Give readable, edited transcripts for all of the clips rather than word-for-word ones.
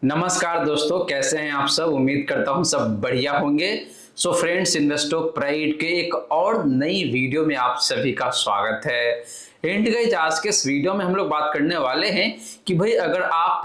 नमस्कार दोस्तों, कैसे हैं आप सब। उम्मीद करता हूं सब बढ़िया होंगे। सो फ्रेंड्स, इन्वेस्टॉक प्राइड के एक और नई वीडियो में आप सभी का स्वागत है। एंड गाइस, आज के इस वीडियो में हम लोग बात करने वाले हैं कि भाई अगर आप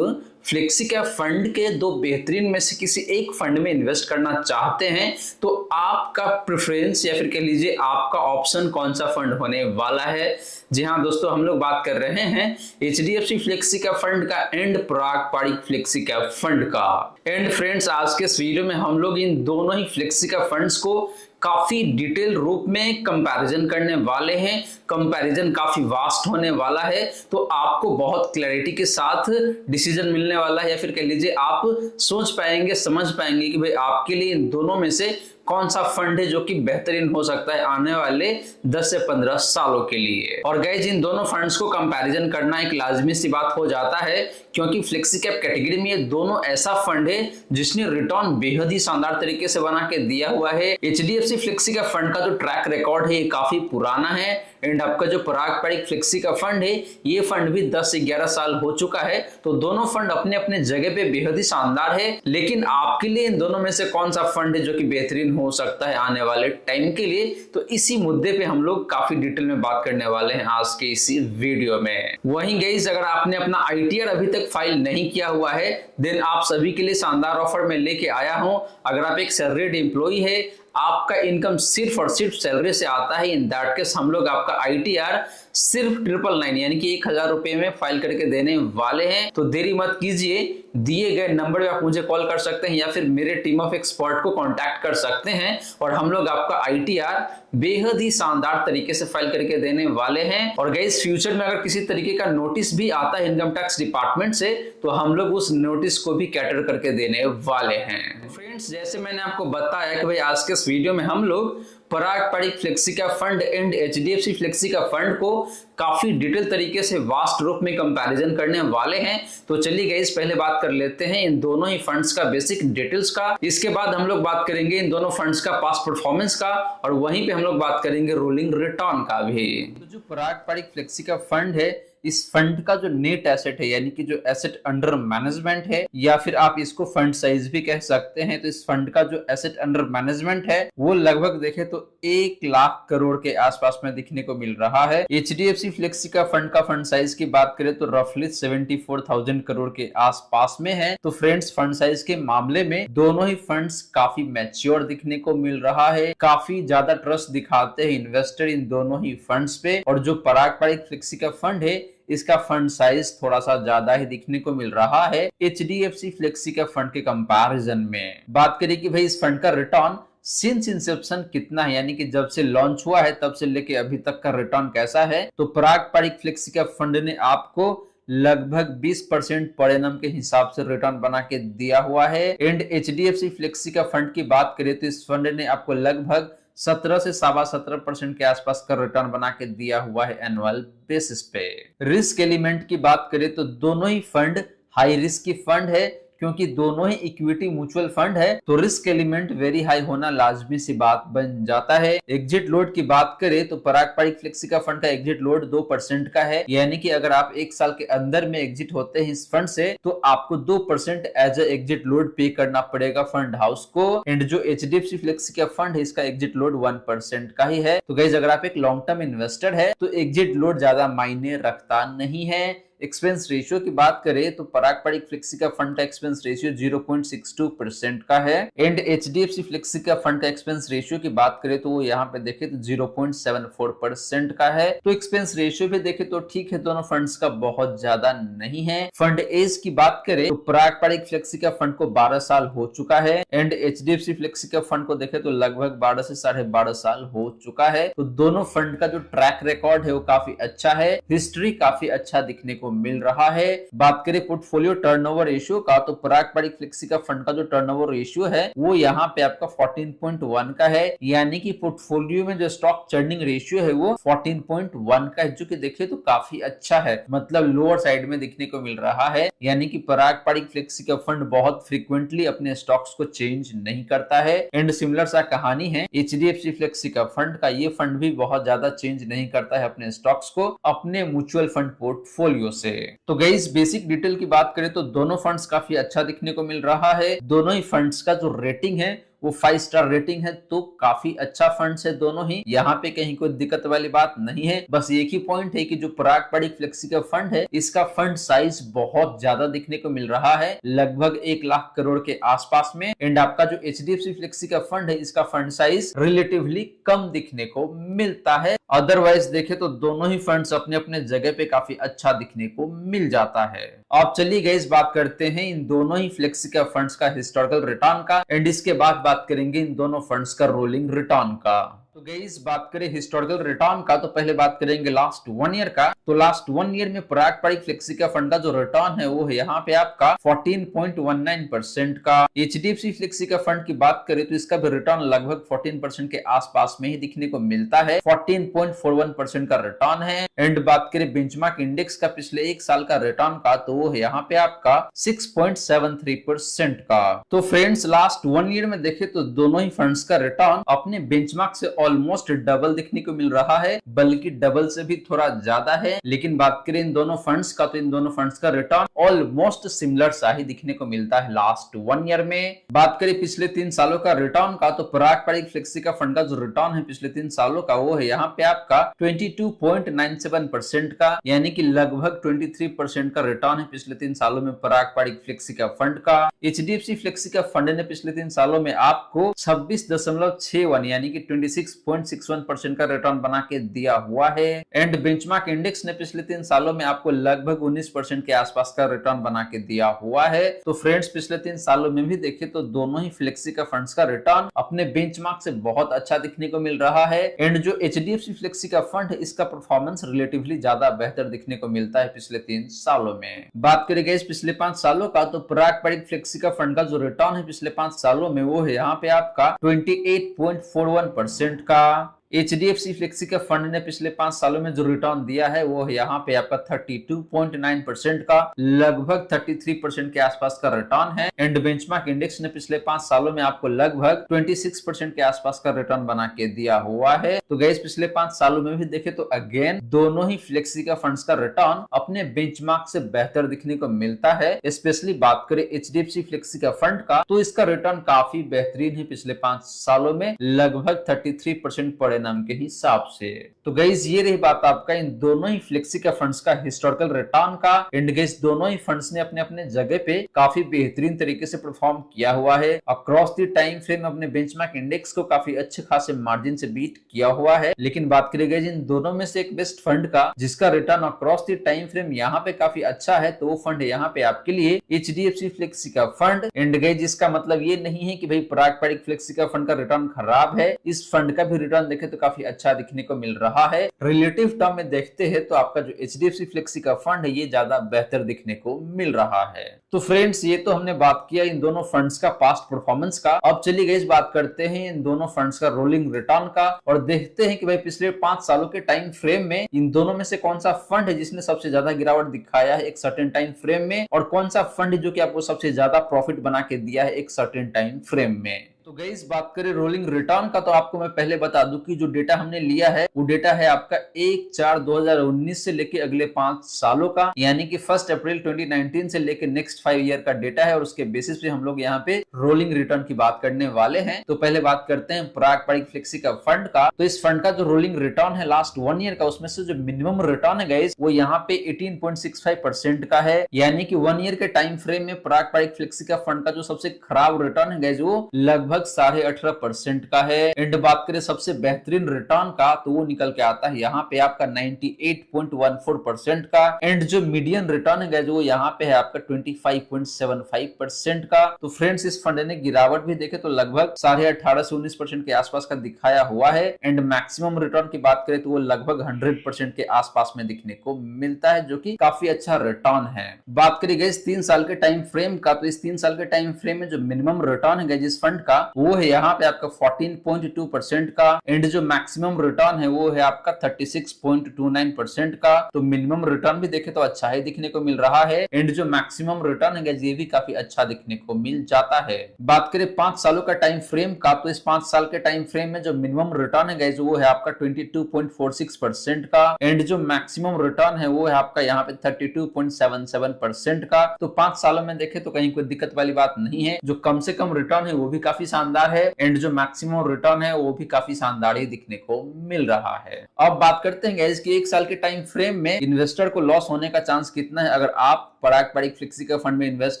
फ्लेक्सी कैप फंड के दो बेहतरीन में से किसी एक फंड में इन्वेस्ट करना चाहते हैं तो आपका प्रेफरेंस या फिर कह लीजिए आपका ऑप्शन कौन सा फंड होने वाला है। जी हाँ दोस्तों, हम लोग बात कर रहे हैं एचडीएफसी फ्लेक्सी कैप फंड का and Parag Parikh flexi cap fund का। एंड फ्रेंड्स, आज के इस वीडियो में हम लोग इन दोनों ही फ्लेक्सी कैप फंड्स को काफी डिटेल रूप में कंपैरिजन करने वाले हैं। कंपैरिजन काफी वास्ट होने वाला है, तो आपको बहुत क्लैरिटी के साथ डिसीजन मिलने वाला है, या फिर कह लीजिए आप सोच पाएंगे, समझ पाएंगे कि भाई आपके लिए इन दोनों में से कौन सा फंड है जो कि बेहतरीन हो सकता है आने वाले 10 से 15 सालों के लिए। और गाइस, इन दोनों फंड्स को कंपैरिजन करना एक लाजमी सी बात हो जाता है, क्योंकि फ्लेक्सी कैप कैटेगरी में ये दोनों ऐसा फंड है जिसने रिटर्न बेहद ही शानदार तरीके से बना के दिया हुआ है। एचडीएफसी फ्लेक्सी कैप फंड का जो ट्रैक रिकॉर्ड है ये काफी पुराना है। एंड आपका जो पराग पारिक फ्लेक्सी का फंड है ये फंड भी 10 से 11 साल हो चुका है। तो दोनों फंड अपने अपने जगह पे बेहद ही शानदार है, लेकिन आपके लिए इन दोनों में से कौन सा फंड है जो कि बेहतरीन हो सकता है आने वाले टाइम के लिए, तो इसी मुद्दे पे हम लोग काफी डिटेल में बात करने वाले हैं आज के इसी वीडियो में। वहीं गाइस, अगर आपने अपना आईटीआर अभी तक फाइल नहीं किया हुआ है देन आप सभी के लिए शानदार ऑफर में लेके आया हूं। अगर आप एक सैलरीड एम्प्लॉई है, आपका इनकम सिर्फ और सिर्फ सैलरी से आता है, इन दैट केस हम लोग आपका आईटीआर सिर्फ 999 यानी कि 1000 रुपए में फाइल करके देने वाले हैं। तो देरी मत कीजिए, दिए गए नंबर पे आप मुझे कॉल कर सकते हैं या फिर मेरे टीम ऑफ एक्सपर्ट को कांटेक्ट कर सकते हैं और हम लोग आपका आईटीआर बेहद ही शानदार तरीके से फाइल करके देने वाले हैं। और गाइस, फ्यूचर में अगर किसी तरीके का नोटिस भी आता है इनकम टैक्स डिपार्टमेंट से तो हम लोग उस नोटिस को भी कैटर करके देने वाले हैं। फ्रेंड्स, जैसे मैंने आपको बताया कि भाई आज के इस वीडियो में हम लोग पराग पारिक फ्लेक्सी का फंड एंड एचडीएफसी फ्लेक्सी का फंड को काफी डिटेल तरीके से वास्ट रूप में कंपैरिजन करने वाले हैं। तो चलिए गाइस, पहले बात कर लेते हैं इन दोनों ही फंड्स का बेसिक डिटेल्स का। इसके बाद हम लोग बात करेंगे इन दोनों फंड्स का पास्ट परफॉर्मेंस का, और वहीं पे हम लोग बात करेंगे रोलिंग रिटर्न का भी। तो जो पराग पारिक फ्लेक्सी का फंड है, इस फंड का जो नेट एसेट है यानी कि जो एसेट अंडर मैनेजमेंट है, या फिर आप इसको फंड साइज भी कह सकते हैं, तो इस फंड का जो एसेट अंडर मैनेजमेंट है वो लगभग देखे तो 1 लाख करोड़ के आसपास में दिखने को मिल रहा है। एचडीएफसी फ्लेक्सी का फंड साइज की बात करें तो रफली 74,000 करोड़ के आसपास में है। तो फ्रेंड्स, फंड साइज के मामले में दोनों ही फंड्स काफी मैच्योर दिखने को मिल रहा है, काफी ज्यादा ट्रस्ट दिखाते हैं इन्वेस्टर इन दोनों ही फंड्स पे। और जो पराग पारिक फ्लेक्सी का फंड है इसका फंड साइज थोड़ा सा ज्यादा ही दिखने को मिल रहा है एचडीएफसी फ्लेक्सी का फंड के कंपैरिजन में। बात करें कि भाई इस फंड का रिटर्न सिंस इंसेप्शन कितना है, यानी कि जब से लॉन्च हुआ है तब से लेके अभी तक का रिटर्न कैसा है, तो पराग पारिक फ्लेक्सी का फंड ने आपको लगभग 20% पर एनम के हिसाब से रिटर्न बना के दिया हुआ है। एंड एचडीएफसी फ्लेक्सी का फंड की बात करें तो इस फंड ने आपको लगभग 17 से 17.25% के आसपास का रिटर्न बना के दिया हुआ है एनुअल बेसिस पे। रिस्क एलिमेंट की बात करें तो दोनों ही फंड हाई रिस्क की फंड है, क्योंकि दोनों ही इक्विटी म्यूचुअल फंड है, तो रिस्क एलिमेंट वेरी हाई होना लाजमी सी बात बन जाता है। एग्जिट लोड की बात करें तो पराग पारिक फ्लेक्सी का फंड का एग्जिट लोड 2% का है, यानी कि अगर आप 1 साल के अंदर में एग्जिट होते हैं इस फंड से तो आपको 2% एज ए एग्जिट लोड पे करना पड़ेगा फंड हाउस को। एंड जो एचडीएफसी फ्लेक्सी का फंड है इसका एग्जिट लोड 1% का ही है। तो गाइस, अगर आप एक लॉन्ग टर्म इन्वेस्टर है तो एग्जिट लोड ज्यादा मायने रखता नहीं है। एक्सपेंस रेशियो की बात करें तो पराग पारिक फ्लेक्सी का फंड का एक्सपेंस रेशियो 0.62% का है। एंड एचडीएफसी फ्लेक्सी का फंड का एक्सपेंस रेशियो की बात करें तो वो यहाँ पे देखे तो 0.74% का है। तो एक्सपेंस रेशियो भी देखे तो ठीक है, दोनों फंड्स का बहुत ज्यादा नहीं है। फंड एज की बात करें तो पराग पारिक फ्लेक्सी का फंड को 12 साल हो चुका है, एंड एचडीएफसी फ्लेक्सी का फंड को देखे तो लगभग 12 से 12.5 साल हो चुका है। तो दोनों फंड का जो ट्रैक रिकॉर्ड है वो काफी अच्छा है, हिस्ट्री काफी अच्छा दिखने को मिल रहा है। बात करें पोर्टफोलियो टर्नओवर रेशियो का तो पराग पारिक फ्लेक्सी का फंड का जो टर्नओवर रेशियो है वो यहाँ पे आपका 14.1 का है, यानी कि पोर्टफोलियो में जो स्टॉक चर्निंग रेशियो है वो 14.1 का है, जो कि देखिए तो काफी अच्छा है, मतलब लोअर साइड में दिखने को मिल रहा है। यानी कि पराग पारिक फ्लेक्सी का फंड बहुत फ्रीक्वेंटली अपने स्टॉक्स को चेंज नहीं करता है। एंड सिमिलर सा कहानी है एचडीएफसी फ्लेक्सी का फंड का, ये फंड भी बहुत ज्यादा चेंज नहीं करता है अपने स्टॉक्स को अपने म्यूचुअल फंड पोर्टफोलियो से। तो गाइस बेसिक डिटेल की बात करें तो दोनों फंड्स काफी अच्छा दिखने को मिल रहा है। दोनों ही फंड्स का जो रेटिंग है वो 5 स्टार रेटिंग है, तो काफी अच्छा फंड्स है दोनों ही। यहाँ पे कहीं कोई दिक्कत वाली बात नहीं है। बस एक ही पॉइंट है कि जो पराग पारिक फ्लेक्सी का फंड है, इसका फंड साइज बहुत ज्यादा दिखने को मिल रहा है, लगभग 1 लाख करोड़ के आसपास में। एंड आपका जो एचडीएफसी फ्लेक्सी का फंड है, इसका फंड साइज रिलेटिवली कम दिखने को मिलता है। अदरवाइज देखे तो दोनों ही फंड्स अपने अपने जगह पे काफी अच्छा दिखने को मिल जाता है। अब चलिए गाइस बात करते हैं इन दोनों ही फ्लेक्सी का फंड्स का हिस्टोरिकल रिटर्न का, एंड इसके बाद बात करेंगे इन दोनों फंड्स का रोलिंग रिटर्न का। तो गाइस बात करें हिस्टोरिकल रिटर्न का, तो पहले बात करेंगे लास्ट 1 ईयर का। तो लास्ट 1 ईयर में पराग पारिक फ्लेक्सी का फंड का जो रिटर्न है वो है यहाँ पे आपका 14.19% का। एचडीएफसी फ्लेक्सी का फंड की बात करें तो इसका भी रिटर्न लगभग 14% के आसपास में ही दिखने को मिलता है, 14.41% का रिटर्न है। एंड बात करें बेंचमार्क इंडेक्स का पिछले 1 साल का रिटर्न का, तो वो है यहाँ पे आपका 6.73% का। तो फ्रेंड्स लास्ट 1 ईयर में देखे तो दोनों ही फंड्स का रिटर्न अपने बेंचमार्क से ऑलमोस्ट डबल दिखने को मिल रहा है, बल्कि डबल से भी थोड़ा ज्यादा है। लेकिन बात करें इन दोनों फंड्स का, तो इन दोनों फंड्स का रिटर्न ऑलमोस्ट सिमिलर सा ही दिखने को मिलता है लास्ट 1 ईयर में। बात करें पिछले 3 सालों का रिटर्न का, तो पराग पारिक फ्लेक्सी का फंड का जो रिटर्न है पिछले 3 सालों का, वो है यहाँ पे आपका 22.97% का, यानी कि लगभग 23% का रिटर्न है पिछले 3 सालों में पराग पारिक फ्लेक्सी का फंड का। एचडीएफसी फ्लेक्सी का फंड ने पिछले 3 सालों में आपको 26.61 यानी कि 26.61% का रिटर्न बना के दिया हुआ है। एंड बेंचमार्क इंडेक्स ने पिछले 3 सालों में आपको लगभग 19% के आसपास का रिटर्न बना के दिया हुआ है। तो फ्रेंड्स पिछले 3 सालों में भी देखें तो दोनों ही फ्लेक्सी का फंड्स का रिटर्न अपने बेंचमार्क से बहुत अच्छा दिखने को मिल रहा है। एंड जो एचडीएफसी फ्लेक्सी का फंड है, इसका परफॉर्मेंस रिलेटिवली ज्यादा बेहतर दिखने को मिलता है पिछले 3 सालों में। बात करें गाइस पिछले 5 सालों का, तो पराग पारिक फ्लेक्सी का फंड का जो रिटर्न है पिछले 5 सालों में, वो है यहाँ पे आपका 28.41% का। एचडीएफसी फ्लेक्सी के फंड ने पिछले 5 सालों में जो रिटर्न दिया है वो है यहाँ पे आपका 32.9% का, लगभग 33% के आसपास का रिटर्न है। एंड बेंचमार्क इंडेक्स ने पिछले 5 सालों में आपको लगभग 26% के आसपास का रिटर्न बना के दिया हुआ है। तो गाइस पिछले 5 सालों में भी देखे तो अगेन दोनों ही फ्लेक्सी का फंड्स का रिटर्न अपने बेंचमार्क से बेहतर दिखने को मिलता है। स्पेशली बात करें एचडीएफसी फ्लेक्सी का फंड का, तो इसका रिटर्न काफी बेहतरीन है पिछले 5 सालों में, लगभग 33% पड़े नाम के हिसाब से। तो गाइस ये रही बात आपका इन दोनों ही फ्लेक्सी का फंड्स का हिस्टोरिकल रिटर्न का। एंड गाइस दोनों ही फंड्स ने अपने अपने जगह पे काफी बेहतरीन तरीके से परफॉर्म किया हुआ है। अक्रॉस द टाइम फ्रेम अपने बेंचमार्क इंडेक्स को काफी अच्छे खासे मार्जिन से बीट किया हुआ है। लेकिन बात करें गाइस इन दोनों में से एक बेस्ट फंड का जिसका return across the time frame यहाँ पे काफी अच्छा है, तो वो फंड है यहाँ पे आपके लिए एचडीएफसी फ्लेक्सी का फंड। एंड गाइस इसका मतलब ये नहीं है कि भाई पराग पारिक फ्लेक्सी का फंड का रिटर्न खराब है, इस फंड का भी रिटर्न देखे तो काफी अच्छा दिखने को मिल रहा है। रिलेटिव टर्म में देखते हैं तो आपका जो एचडीएफसी फ्लेक्सी का फंड है ये ज्यादा बेहतर दिखने को मिल रहा है। तो फ्रेंड्स ये तो हमने बात किया इन दोनों फंड्स का पास्ट परफॉर्मेंस का। अब चलिए गाइस बात करते हैं इन दोनों फंड्स का रोलिंग रिटर्न का, और देखते हैं कि भाई पिछले 5 सालों के टाइम फ्रेम में इन दोनों में से कौन सा फंड है जिसने सबसे ज्यादा गिरावट दिखाया है एक सर्टेन टाइम फ्रेम में, और कौन सा फंड है जो कि आपको सबसे ज्यादा प्रॉफिट बना के दिया है एक सर्टेन टाइम फ्रेम में। तो गाइस बात करें रोलिंग रिटर्न का, तो आपको मैं पहले बता दूं कि जो डेटा हमने लिया है वो डेटा है आपका 1/4/2019 से लेके अगले 5 सालों का, यानी कि 1 अप्रैल 2019 से लेके नेक्स्ट 5 ईयर का डेटा है, और उसके बेसिस पे हम लोग यहाँ पे रोलिंग रिटर्न की बात करने वाले हैं। तो पहले बात करते हैं पराग पारिक फ्लेक्सी का फंड का। तो इस फंड का जो रोलिंग रिटर्न है लास्ट 1 ईयर का, उसमें से जो मिनिमम रिटर्न है गाइस वो यहाँ पे 18.65% का है, यानी कि 1 ईयर के टाइम फ्रेम में पराग पारिक फ्लेक्सी का फंड का जो सबसे खराब रिटर्न है गाइस वो लगभग 18.5% का है। एंड बात करें सबसे बेहतरीन रिटर्न का, तो वो निकल के आता है यहाँ पे आपका 98.14% का। एंड जो मीडियन रिटर्न है जो यहाँ पे है आपका 25.75% का। तो फ्रेंड्स इस फंड ने गिरावट भी देखे तो लगभग 18.5 से 19% के आसपास का दिखाया हुआ है। एंड मैक्सिमम रिटर्न की बात करें तो वो लगभग 100% के आसपास में दिखने को मिलता है, जो कि काफी अच्छा रिटर्न है। बात करें गाइस 3 साल के टाइम फ्रेम का, तो इस 3 साल के टाइम फ्रेम में जो मिनिमम रिटर्न है जिस फंड का वो है यहाँ पे आपका 14.2% का, एंड जो मैक्सिमम रिटर्न है वो है आपका 36.29% का। तो मिनिमम रिटर्न भी देखे तो अच्छा ही दिखने को मिल रहा है, एंड जो मैक्सिमम रिटर्न है ये भी काफी अच्छा दिखने को मिल जाता है। बात करें 5 सालों का टाइम फ्रेम का, तो इस 5 साल के टाइम फ्रेम में जो मिनिमम रिटर्न है गाइस वो है आपका 22.46% का, एंड जो मैक्सिमम रिटर्न है वो है आपका यहाँ पे 32.77% का। तो 5 सालों में देखे तो कहीं कोई दिक्कत वाली बात नहीं है। जो कम से कम रिटर्न है वो भी काफी शानदार है, एंड जो मैक्सिमम रिटर्न है वो भी काफी शानदार ही दिखने को मिल रहा है। अब बात करते हैं गाइस कि 1 साल के टाइम फ्रेम में इन्वेस्टर को लॉस होने का चांस कितना है अगर आप पारंपरिक फ्लेक्सी का फंड में इन्वेस्ट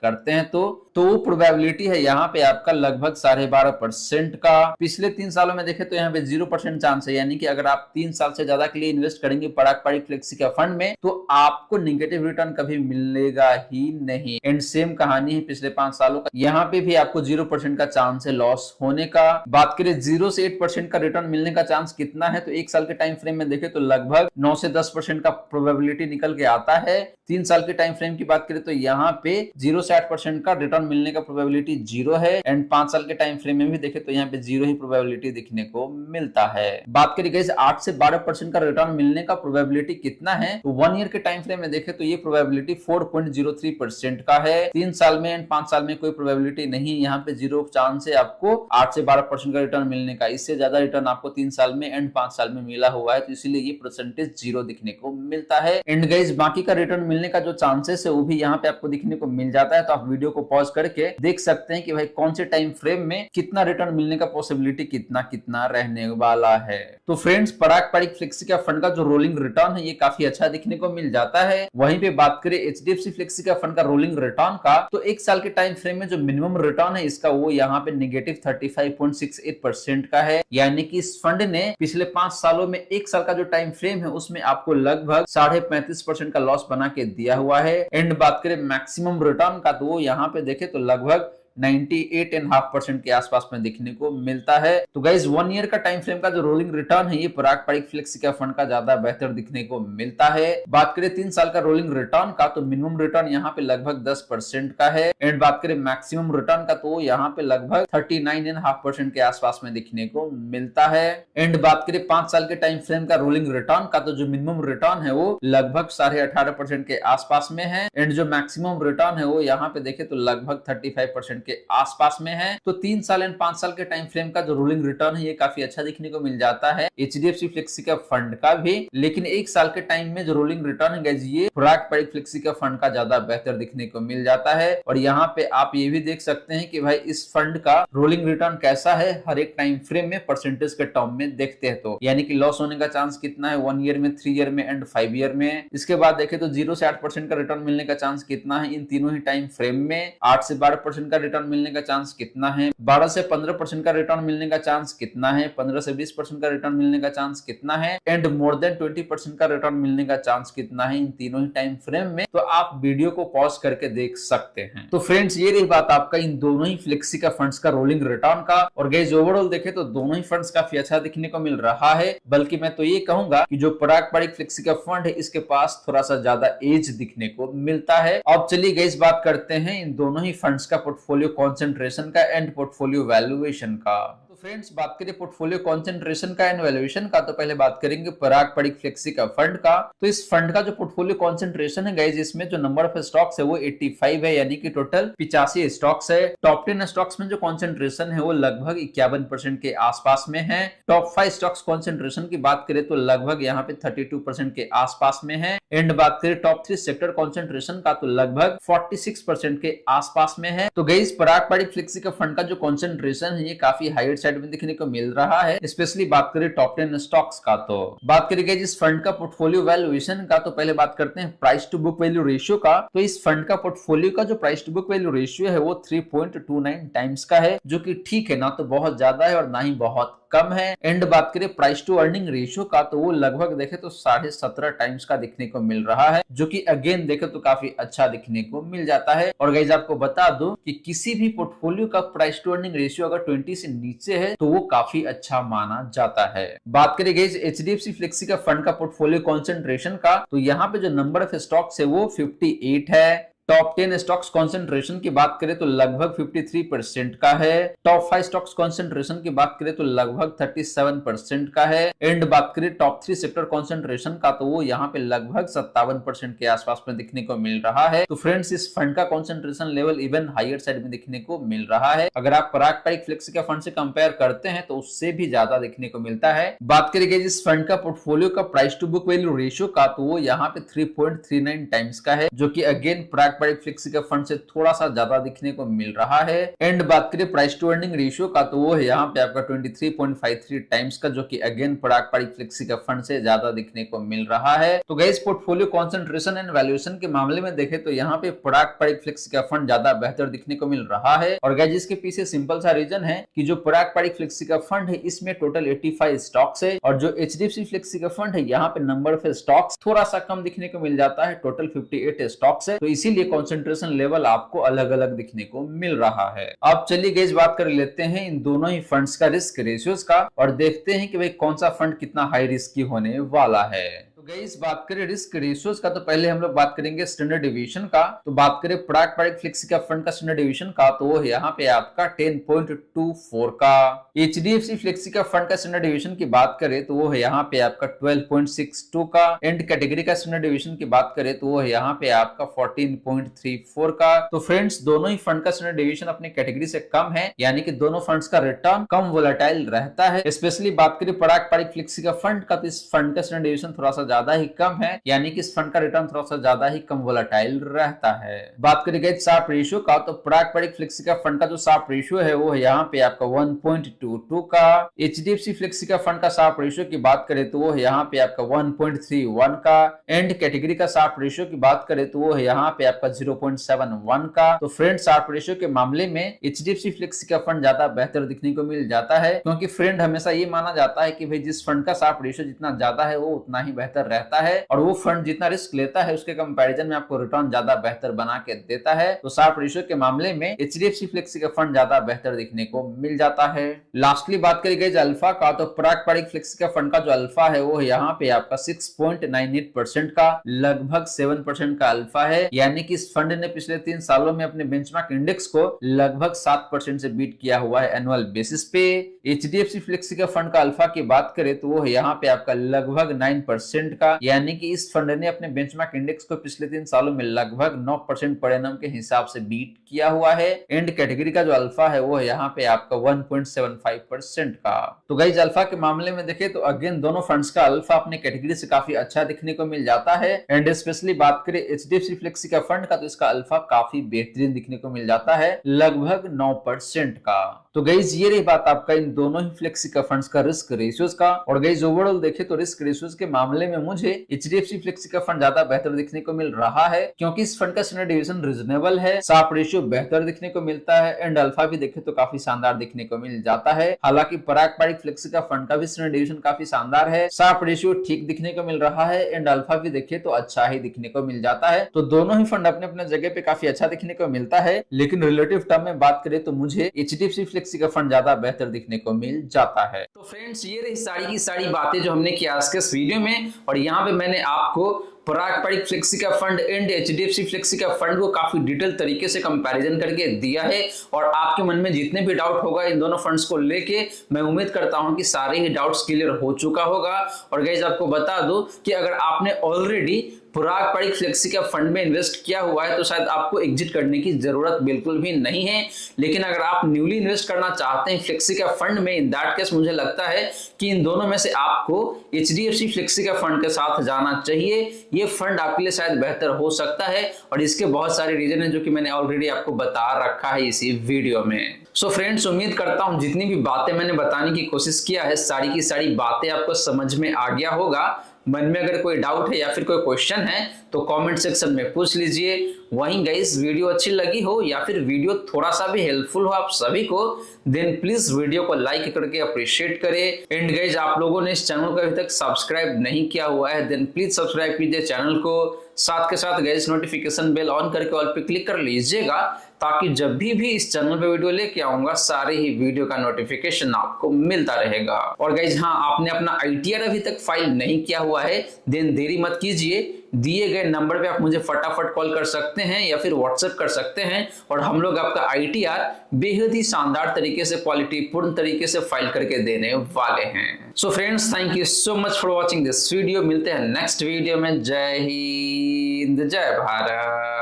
करते हैं तो वो प्रोबेबिलिटी है यहाँ पे आपका लगभग 12.5% का। पिछले 3 सालों में देखे तो यहाँ पे 0% चांस है, यानी कि अगर आप 3 साल से ज्यादा के लिए इन्वेस्ट करेंगे पारंपरिक फ्लेक्सी का फंड में तो आपको निगेटिव रिटर्न कभी मिलेगा ही नहीं। एंड सेम कहानी है पिछले 5 सालों का, यहाँ पे भी आपको 0% का चांस है लॉस होने का। बात करें 0 से 8% का रिटर्न मिलने का चांस कितना है, तो 1 साल के टाइम फ्रेम में देखे तो लगभग 9 से 10% का प्रोबेबिलिटी निकल के आता है। 3 साल के टाइम फ्रेम की बात करें तो यहाँ पे 0 से 8% का रिटर्न मिलने का प्रोबेबिलिटी 0 है, एंड 5 साल के टाइम फ्रेम में भी देखे तो यहाँ पे 0 ही प्रोबेबिलिटी दिखने को मिलता है। बात करें गाइस 8 से 12% का रिटर्न मिलने का प्रोबेबिलिटी कितना है, तो 1 ईयर के टाइम फ्रेम में देखे तो ये प्रोबेबिलिटी 4.03% का है। 3 साल में एंड 5 साल में कोई प्रोबेबिलिटी नहीं, यहाँ पे 0 चांस है आपको 8 से 12% का रिटर्न मिलने का। इससे ज्यादा रिटर्न आपको 3 साल में एंड 5 साल में मिला हुआ है, तो इसीलिए ये परसेंटेज 0 दिखने को मिलता है। एंड गाइस बाकी का रिटर्न मिलने का जो चांसेस है वो भी यहाँ पे आपको दिखने को मिल जाता है। तो आप वीडियो को पॉज करके देख सकते हैं कि भाई कौन से टाइम फ्रेम में कितना रिटर्न मिलने का पॉसिबिलिटी कितना कितना रहने वाला है। तो फ्रेंड्स पारंपरिक फ्लेक्सी का फंड का जो रोलिंग रिटर्न है ये काफी अच्छा दिखने को मिल जाता है। वहीं पे बात करें HDFC फ्लेक्सी का फंड का रोलिंग रिटर्न का, तो 1 साल के टाइम फ्रेम में जो मिनिमम रिटर्न है इसका वो यहाँ पे नेगेटिव 35.68% का है, यानी कि इस फंड ने पिछले 5 सालों में 1 साल का जो टाइम फ्रेम है उसमें आपको लगभग 35.5% का लॉस बना के दिया हुआ है। एंड बात करें मैक्सिमम रिटर्न का, तो वो यहाँ पे देखे तो लगभग 98.5% के आसपास में दिखने को मिलता है। तो गाइज 1 ईयर का टाइम फ्रेम का जो रोलिंग रिटर्न है ये पारंपरिक फ्लेक्सी का फंड का ज्यादा बेहतर दिखने को मिलता है। बात करें 3 साल का रोलिंग रिटर्न का, तो मिनिमम रिटर्न यहाँ पे लगभग 10% का है, एंड बात करें मैक्सिमम रिटर्न का तो यहाँ पे लगभग 39.5% के आसपास में दिखने को मिलता है। एंड बात करें 5 साल के टाइम फ्रेम का रोलिंग रिटर्न का, तो जो मिनिमम रिटर्न है वो लगभग 18.5% के आसपास में है, एंड जो मैक्सिमम रिटर्न है वो यहाँ पे देखे तो लगभग 35% के आसपास में है। तो 3 साल एंड 5 साल के टाइम फ्रेम का जो रोलिंग रिटर्न है ये काफी अच्छा दिखने को मिल जाता है HDFC फ्लेक्सी का फंड का भी। लेकिन 1 साल के टाइम में जो रोलिंग रिटर्न है गाइस ये पारंपरिक फ्लेक्सी का फंड का ज्यादा बेहतर दिखने को मिल जाता है। और यहाँ पे आप ये भी देख सकते हैं कि भाई इस फंड का रोलिंग रिटर्न कैसा है हर एक टाइम फ्रेम में परसेंटेज के टर्म में देखते हैं, तो यानी कि लॉस होने का चांस कितना है 1 ईयर में, 3 ईयर में एंड 5 ईयर में। इसके बाद देखे तो 0 से 8% का रिटर्न मिलने का चांस कितना है इन तीनों ही टाइम फ्रेम में, 8 से 12% का रिटर्न मिलने का चांस कितना है, 12 से 15% का रिटर्न मिलने का चांस कितना है, 15 से 20% का रिटर्न मिलने का चांस कितना है, एंड मोर देन 20% का रिटर्न मिलने का चांस कितना है इन तीनों ही टाइम फ्रेम में। तो आप वीडियो को पॉज करके देख सकते हैं। तो फ्रेंड्स ये रही बात आपका इन दोनों ही फ्लेक्सी का फंड्स का रोलिंग रिटर्न का। और गाइस ओवरऑल देखे तो दोनों ही फंड्स काफी अच्छा दिखने को मिल रहा है, बल्कि मैं तो ये कहूंगा कि जो पारंपरिक फ्लेक्सी का फंड है इसके पास थोड़ा सा ज्यादा एज दिखने को मिलता है। अब चलिए गाइस बात करते हैं इन दोनों ही फंड्स का पोर्टफोलियो कॉन्सेंट्रेशन का एंड पोर्टफोलियो वैल्यूएशन का। तो फ्रेंड्स बात करें पोर्टफोलियो कॉन्सेंट्रेशन का एंड वैल्यूएशन का, तो पहले बात करेंगे पारंपरिक फ्लेक्सी का फंड का। तो इस फंड का जो पोर्टफोलियो कॉन्सेंट्रेशन है गाइस इसमें जो नंबर ऑफ स्टॉक्स है वो 85 है, यानी कि टोटल 85 स्टॉक्स है। टॉप 10 स्टॉक्स में जो कॉन्सेंट्रेशन है वो लगभग 51% के आसपास में है। टॉप 5 स्टॉक्स कॉन्सेंट्रेशन की बात करें तो लगभग यहाँ पे 32% के आसपास में है। एंड बात करें टॉप 3 सेक्टर कॉन्सेंट्रेशन का, तो लगभग 46% के आसपास में है। तो गाइस पारंपरिक फ्लेक्सी का फंड का जो कॉन्सेंट्रेशन है ये काफी हायर साइड में दिखने को मिल रहा है, स्पेशली बात करें टॉप 10 स्टॉक्स का। तो बात करेंगे इस फंड का पोर्टफोलियो वैल्यूएशन का, तो पहले बात करते हैं price to book value ratio का। तो इस फंड का पोर्टफोलियो का जो price to book value ratio है वो 3.29 टाइम्स का है, जो कि ठीक है, ना तो बहुत ज्यादा है और ना ही बहुत कम है। एंड बात करें प्राइस टू अर्निंग रेशियो का, तो वो लगभग देखे तो 17.5 टाइम्स का दिखने को मिल रहा है, जो कि अगेन देखे तो काफी अच्छा दिखने को मिल जाता है। और गाइस आपको बता दूं कि किसी भी पोर्टफोलियो का प्राइस टू अर्निंग रेशियो अगर 20 से नीचे है तो वो काफी अच्छा माना जाता है। बात करें गाइस HDFC फ्लेक्सी का फंड का पोर्टफोलियो कॉन्सेंट्रेशन का, तो यहाँ पे जो नंबर ऑफ स्टॉक्स है वो 58 है। टॉप 10 स्टॉक्स कॉन्सेंट्रेशन की बात करें तो लगभग 53% का है। टॉप 5 स्टॉक्स कॉन्सेंट्रेशन की बात करें तो लगभग 37% का है। एंड बात करें टॉप 3 सेक्टर कॉन्सेंट्रेशन का तो वो यहाँ पे लगभग 57% के आसपास में दिखने को मिल रहा है। तो फ्रेंड्स इस फंड का concentration level even higher side में दिखने को मिल रहा है। अगर आप पारंपरिक फ्लेक्सी फंड से कंपेयर करते हैं तो उससे भी ज्यादा देखने को मिलता है। बात करेंगे इस फंड का पोर्टफोलियो का price to book value ratio का तो वो यहाँ पे 3.39 टाइम्स का है, जो कि अगेन पारंपरिक फ्लेक्सी फंड से थोड़ा सा ज्यादा दिखने को मिल रहा है। एंड बात करें प्राइस टू अर्निंग रेशियो का तो वो है यहाँ पे आपका 23.53 टाइम्स का, जो कि अगेन पारंपरिक फ्लेक्सी फंड से ज्यादा दिखने को मिल रहा है। तो guys portfolio concentration and valuation के मामले में देखें तो यहाँ पे पारंपरिक फ्लेक्सी फंड ज्यादा बेहतर दिखने को मिल रहा है। और गाइस इसके पीछे सिंपल सा रीजन है कि जो पारंपरिक फ्लेक्सी फंड है इसमें टोटल 85 स्टॉक्स है, और जो एचडीएफसी फ्लेक्सी फंड है यहाँ पे नंबर ऑफ स्टॉक्स थोड़ा सा कम दिखने को मिल जाता है, टोटल 58 स्टॉक्स है। तो इसीलिए कॉन्सेंट्रेशन लेवल आपको अलग अलग दिखने को मिल रहा है। अब चलिए गाइस बात कर लेते हैं इन दोनों ही फंड्स का रिस्क रेशियोज का, और देखते हैं कि भाई कौन सा फंड कितना हाई रिस्की होने वाला है। गाइस बात करें रिस्क रेशियोज का तो पहले हम लोग बात करेंगे स्टैंडर्ड डिवीजन का। तो बात करें पारंपरिक फ्लेक्सी फंड का स्टैंडर्ड डिवीजन का तो वो यहाँ पे आपका 10.24 का। एचडीएफसी फ्लेक्सी फंड का स्टैंडर्ड डिवीजन की बात करें तो वो है यहाँ पे आपका 12.62 का। एंड कैटेगरी का स्टैंडर्ड डिवीजन की बात करें तो वो है यहाँ पे आपका 14.34 का। तो फ्रेंड्स दोनों ही फंड का स्टैंडर्ड डिवीजन अपनी कैटेगरी से कम है, यानी कि दोनों फंड्स का रिटर्न कम वोलेटाइल रहता है। स्पेशली बात करें पारंपरिक फ्लेक्सी फंड का तो इस फंड का स्टैंडर्ड डिवीजन थोड़ा सा ज्यादा ही कम है, यानी कि इस फंड का रिटर्न थोड़ा सा ज्यादा ही कम वोलेटाइल रहता है। बात करेंगे शार्प रेशियो का तो पारंपरिक फ्लेक्सी फंड का जो शार्प रेशियो है वो है यहाँ पे आपका 1.22 का। एचडीएफसी फ्लेक्सी फंड का शार्प रेशियो की बात करें तो वो है यहाँ पे आपका 1.31 का। एंड कैटेगरी का शार्प रेशियो की बात करें तो वो है यहाँ पे आपका 0.71 का। तो फ्रेंड शार्प रेशियो के मामले में एचडीएफसी फ्लेक्सी फंड ज्यादा बेहतर दिखने को मिल जाता है, क्योंकि फ्रेंड हमेशा ये माना जाता है कि भाई जिस फंड का शार्प रेशियो जितना ज्यादा है वो उतना ही बेहतर रहता है, और वो फंड जितना रिस्क लेता है उसके कंपैरिजन में आपको रिटर्न ज्यादा बेहतर बना के देता है। तो शार्प रेशियो के मामले में एचडीएफसी फ्लेक्सी का फंड ज्यादा बेहतर दिखने को मिल जाता है। लास्टली बात करी गई अल्फा का तो पारंपरिक फ्लेक्सी का फंड का जो अल्फा है वो यहाँ पे आपका 6.98% का, लगभग 7% का अल्फा है, यानी कि इस फंड ने पिछले 3 सालों में अपने बेंचमार्क इंडेक्स को लगभग 7% से बीट किया हुआ है एनुअल बेसिस पे। एचडीएफसी फ्लेक्सी का फंड का अल्फा की बात करें तो वो यहाँ पे आपका लगभग 9% का, यानी कि इस फंड ने अपने बेंचमार्क इंडेक्स को पिछले 3 सालों में लगभग 9% पर एनम के हिसाब से बीट किया हुआ है। एंड कैटेगरी का जो अल्फा है वो है यहाँ पे आपका 1.75% का। तो गाइस अल्फा के मामले में देखें तो अगेन दोनों फंड्स का अल्फा अपने कैटेगरी से काफी अच्छा दिखने को मिल जाता है। एंड स्पेशली बात करें एचडीएफसी फ्लेक्सी का फंड का तो इसका अल्फा काफी बेहतरीन दिखने को मिल जाता है, लगभग 9% का। तो गाइस ये रही बात आपका इन दोनों ही फ्लेक्सी का फंड्स का रिस्क रेशियोज का। और गाइस ओवरऑल देखे तो रिस्क रेशियोज के मामले में मुझे एचडीएफसी फ्लेक्सी का फंड ज्यादा बेहतर दिखने को मिल रहा है, क्योंकि इस फंड का स्टैंडर्ड डिवीजन रीजनेबल है, शार्प रेशियो बेहतर दिखने को मिलता है, एंड अल्फा भी देखे तो काफी शानदार दिखने को मिल जाता है। हालांकि पारंपरिक फ्लेक्सी का फंड का भी स्टैंडर्ड डिवीजन काफी शानदार है, शार्प रेशियो ठीक दिखने को मिल रहा है, एंड अल्फा भी देखे तो अच्छा ही दिखने को मिल जाता है। तो दोनों ही फंड अपने अपने जगह पे काफी अच्छा दिखने को मिलता है, लेकिन रिलेटिव टर्म में बात करें तो मुझे एचडीएफसी फ्लेक्सी का फंड ज्यादा बेहतर दिखने को मिल जाता है। तो फ्रेंड्स ये रही सारी की सारी बातें जो हमने की आज के इस वीडियो में, और यहाँ पे मैंने आपको पारंपरिक फ्लेक्सी का फंड एंड एचडीएफसी फ्लेक्सी का फंड को काफी डिटेल तरीके से कंपैरिजन करके दिया है। और आपके मन में जितने भी डाउट होगा इन दोनों फंड्स को लेके, मैं उम्मीद करता हूं कि सारे ही डाउट्स क्लियर हो चुका होगा। और गाइस आपको बता दूं कि अगर आपने ऑलरेडी पारंपरिक फ्लेक्सी का फंड में इन्वेस्ट किया हुआ है तो शायद आपको एग्जिट करने की जरूरत बिल्कुल भी नहीं है। लेकिन अगर आप न्यूली इन्वेस्ट करना चाहते हैं फ्लेक्सी का फंड में, इन दैट केस मुझे लगता है कि इन दोनों में से आपको एचडीएफसी फ्लेक्सी का फंड के साथ जाना चाहिए। ये फंड आपके लिए शायद बेहतर हो सकता है, और इसके बहुत सारे रीजन हैं जो कि मैंने ऑलरेडी आपको बता रखा है इसी वीडियो में। सो फ्रेंड्स उम्मीद करता हूं जितनी भी बातें मैंने बताने की कोशिश किया है सारी की सारी बातें आपको समझ में आ गया होगा। मन में अगर कोई डाउट है या फिर कोई क्वेश्चन है तो कमेंट सेक्शन में पूछ लीजिए। वहीं गाइस वीडियो अच्छी लगी हो या फिर वीडियो थोड़ा सा भी हेल्पफुल हो आप सभी को, देन प्लीज वीडियो को लाइक करके अप्रिशिएट करें। एंड गाइस आप लोगों ने इस चैनल को अभी तक सब्सक्राइब नहीं किया हुआ है देन प्लीज सब्सक्राइब कीजिए चैनल को। साथ के साथ गाइस नोटिफिकेशन बेल ऑन करके ऑल पे क्लिक कर लीजिएगा, ताकि जब भी इस चैनल पे वीडियो लेके आऊंगा सारे ही वीडियो का नोटिफिकेशन आपको मिलता रहेगा। और गाइस हाँ, आपने अपना आईटीआर अभी तक फाइल नहीं किया हुआ है देन देरी मत कीजिए, दिए गए नंबर पे आप मुझे फटाफट कॉल कर सकते हैं या फिर व्हाट्सएप कर सकते हैं और हम लोग आपका ITR बेहद ही शानदार तरीके से, क्वालिटी पूर्ण तरीके से फाइल करके देने वाले हैं। So friends, thank you so much for watching this video. मिलते हैं नेक्स्ट वीडियो में। जय हिंद, जय भारत।